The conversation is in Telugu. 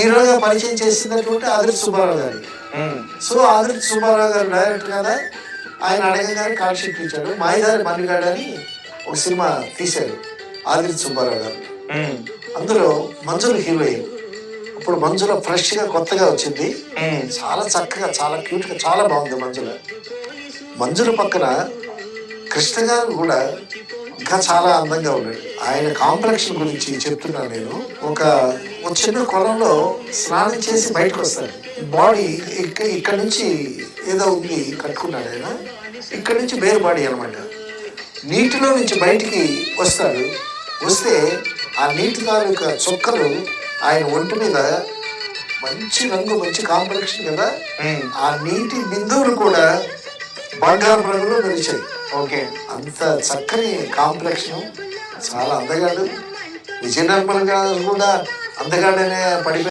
హీరోగా పరిచయం చేసినటువంటి ఆదిత్య సుబ్బారావు గారు. సో ఆదిత్య సుబ్బారావు గారు డైరెక్టర్ కదా, ఆయన అడగగానే కాల్ షీట్ ఇచ్చాడు. మాయదారి మల్లిగాడు అని ఒక సినిమా తీశాడు ఆదిత్య సుబ్బారావు గారు. అందులో మంజుల హీరోయిన్. ఇప్పుడు మంజుల ఫ్రెష్ గా కొత్తగా వచ్చింది, చాలా చక్కగా, చాలా క్యూట్ గా, చాలా బాగుంది మంజుల. మంజుల పక్కన కృష్ణ గారు కూడా ఇంకా చాలా అందంగా ఉన్నాడు. ఆయన కాంప్లెక్షన్ గురించి చెప్తున్నాను నేను. ఒక చిన్న కొలంలో స్నానం చేసి బయటకు వస్తాడు. బాడీ ఇక్కడ నుంచి ఏదో ఉంది కట్టుకున్నాడు ఆయన, ఇక్కడ నుంచి వేరు బాడీ అనమాట. నీటిలో నుంచి బయటికి వస్తాడు. వస్తే ఆ నీటి తాలూకా చుక్కలు ఆయన ఒంటి మీద మంచి రంగు, మంచి కాంప్లెక్షన్ కదా. ఆ నీటి బిందువులు కూడా బంగారు రంగులో మెరిచాయి. ఓకే, అంత చక్కని కాంప్లెక్షన్, చాలా అందగాడు. విజయ నిర్మల్ గారు కూడా అందగాడనే పడిపోయి